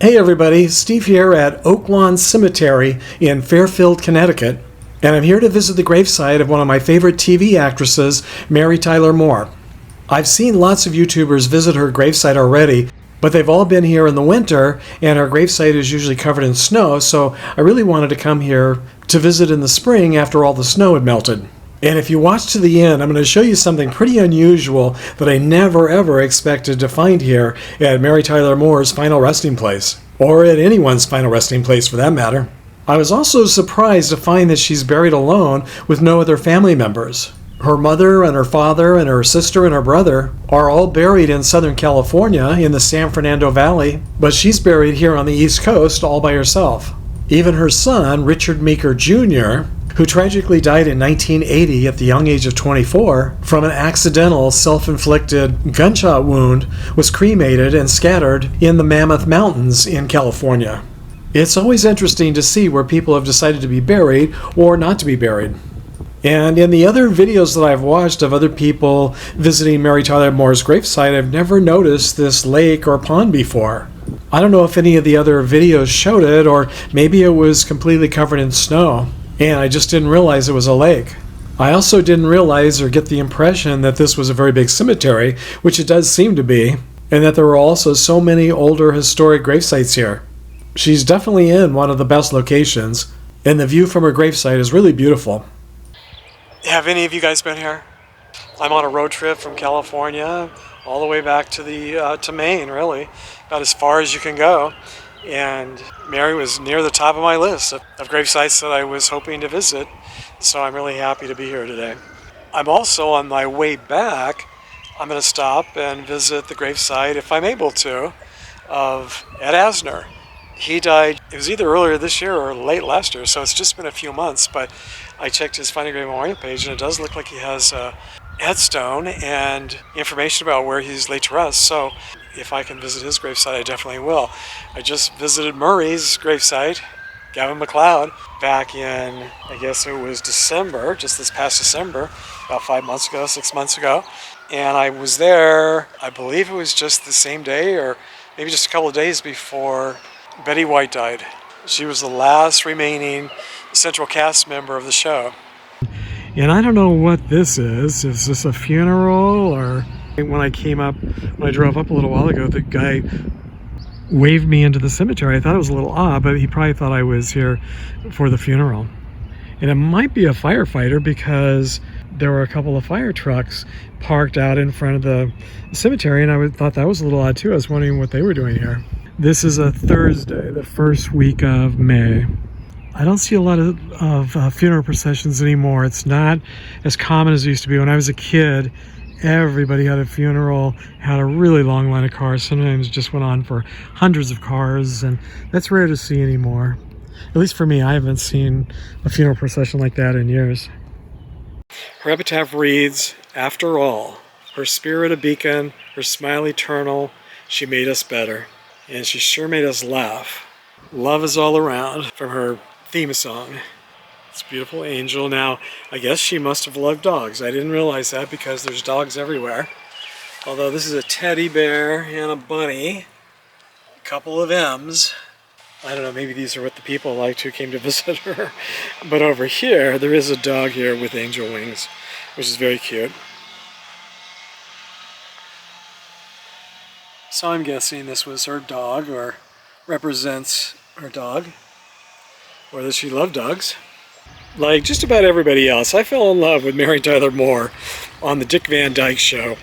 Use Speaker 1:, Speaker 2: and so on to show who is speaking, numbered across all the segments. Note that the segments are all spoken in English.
Speaker 1: Hey everybody, Steve here at Oak Lawn Cemetery in Fairfield, Connecticut, and I'm here to visit the gravesite of one of my favorite TV actresses, Mary Tyler Moore. I've seen lots of YouTubers visit her gravesite already, but they've all been here in the winter, and her gravesite is usually covered in snow, so I really wanted to come here to visit in the spring after all the snow had melted. And if you watch to the end, I'm going to show you something pretty unusual that I never ever expected to find here at Mary Tyler Moore's final resting place, or at anyone's final resting place for that matter. I was also surprised to find that she's buried alone with no other family members. Her mother and her father and her sister and her brother are all buried in Southern California in the San Fernando Valley, but she's buried here on the East Coast all by herself. Even her son, Richard Meeker Jr., who tragically died in 1980 at the young age of 24 from an accidental self-inflicted gunshot wound, was cremated and scattered in the Mammoth Mountains in California. It's always interesting to see where people have decided to be buried or not to be buried. And in the other videos that I've watched of other people visiting Mary Tyler Moore's gravesite, I've never noticed this lake or pond before. I don't know if any of the other videos showed it, or maybe it was completely covered in snow, and I just didn't realize it was a lake. I also didn't realize or get the impression that this was a very big cemetery, which it does seem to be, and that there were also so many older historic gravesites here. She's definitely in one of the best locations, and the view from her gravesite is really beautiful. Have any of you guys been here? I'm on a road trip from California all the way back to Maine, really, about as far as you can go. And Mary was near the top of my list of gravesites that I was hoping to visit, so I'm really happy to be here today. I'm also on my way back. I'm going to stop and visit the gravesite, if I'm able to, of ED ASNER. He died, it was either earlier this year or late last year, so it's just been a few months, but I checked his Finding Grave Memorial page, and it does look like he has a headstone and information about where he's laid to rest, so if I can visit his gravesite, I definitely will. I just visited Murray's gravesite, GAVIN MACLEOD, back in, I guess it was December, just this past December, about 5 months ago, 6 months ago, and I was there, I believe it was just the same day, or maybe just a couple of days before Betty White died. She was the last remaining central cast member of the show. And I don't know what this is. Is this a funeral? Or when I drove up a little while ago, the guy waved me into the cemetery. I thought it was a little odd, but he probably thought I was here for the funeral. And it might be a firefighter because there were a couple of fire trucks parked out in front of the cemetery, and I thought that was a little odd too. I was wondering what they were doing here. This is a Thursday, the first week of May. I don't see a lot of funeral processions anymore. It's not as common as it used to be. When I was a kid, everybody had a funeral, had a really long line of cars. Sometimes it just went on for hundreds of cars, and that's rare to see anymore. At least for me, I haven't seen a funeral procession like that in years. Her epitaph reads, "After all, her spirit a beacon, her smile eternal, she made us better. And she sure made us laugh. Love is all around," from her theme song. It's a beautiful angel. Now, I guess she must have loved dogs. I didn't realize that because there's dogs everywhere. Although this is a teddy bear and a bunny, a couple of M's. I don't know, maybe these are what the people liked who came to visit her. But over here, there is a dog here with angel wings, which is very cute. So I'm guessing this was her dog, or represents her dog, or that she loved dogs. Like just about everybody else, I fell in love with Mary Tyler Moore on the Dick Van Dyke Show.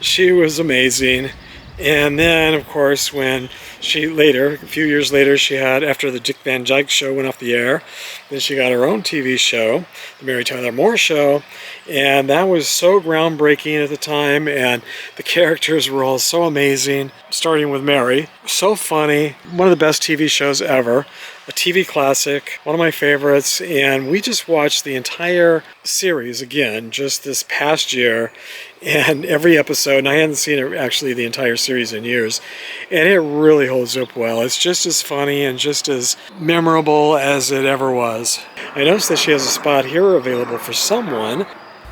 Speaker 1: She was amazing. And then, of course, when she later, a few years later, she had, after the Dick Van Dyke Show went off the air, then she got her own TV show, the Mary Tyler Moore Show, and that was so groundbreaking at the time, and the characters were all so amazing, starting with Mary. So funny, one of the best TV shows ever, a TV classic, one of my favorites, and we just watched the entire series again just this past year, and every episode, and I hadn't seen it actually the entire series in years, and it really holds up well. It's just as funny and just as memorable as it ever was. I noticed that she has a spot here available for someone,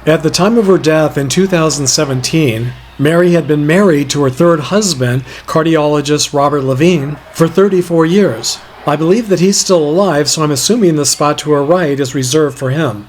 Speaker 1: At the time of her death in 2017, Mary had been married to her third husband, cardiologist Robert Levine, for 34 years. I believe that he's still alive, so I'm assuming the spot to her right is reserved for him.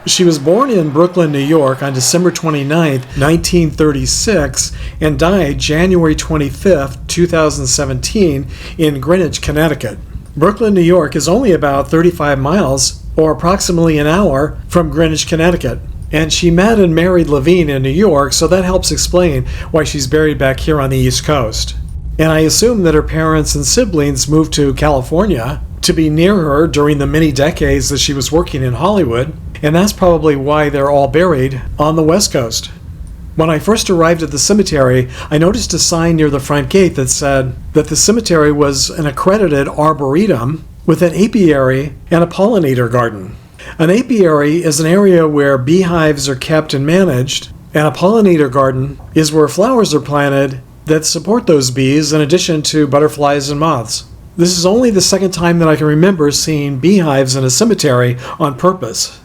Speaker 1: She was born in Brooklyn, New York on December 29, 1936, and died January 25, 2017, in Greenwich, Connecticut. Brooklyn, New York is only about 35 miles, or approximately an hour, from Greenwich, Connecticut. And she met and married Levine in New York, so that helps explain why she's buried back here on the East Coast. And I assume that her parents and siblings moved to California to be near her during the many decades that she was working in Hollywood, and that's probably why they're all buried on the West Coast. When I first arrived at the cemetery, I noticed a sign near the front gate that said that the cemetery was an accredited arboretum with an apiary and a pollinator garden. An apiary is an area where beehives are kept and managed, and a pollinator garden is where flowers are planted that support those bees in addition to butterflies and moths. This is only the second time that I can remember seeing beehives in a cemetery on purpose.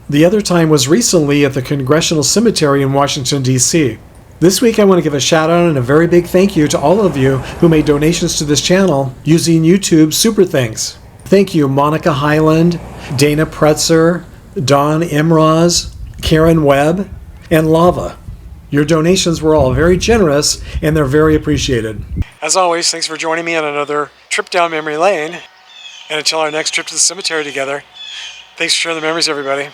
Speaker 1: The other time was recently at the Congressional Cemetery in Washington, D.C. This week I want to give a shout out and a very big thank you to all of you who made donations to this channel using YouTube Super Thanks. Thank you Monica Highland, Dana Pretzer, Dawn Imraz, Karen Webb, and Lava. Your donations were all very generous and they're very appreciated. As always, thanks for joining me on another trip down memory lane. And until our next trip to the cemetery together, thanks for sharing the memories, everybody.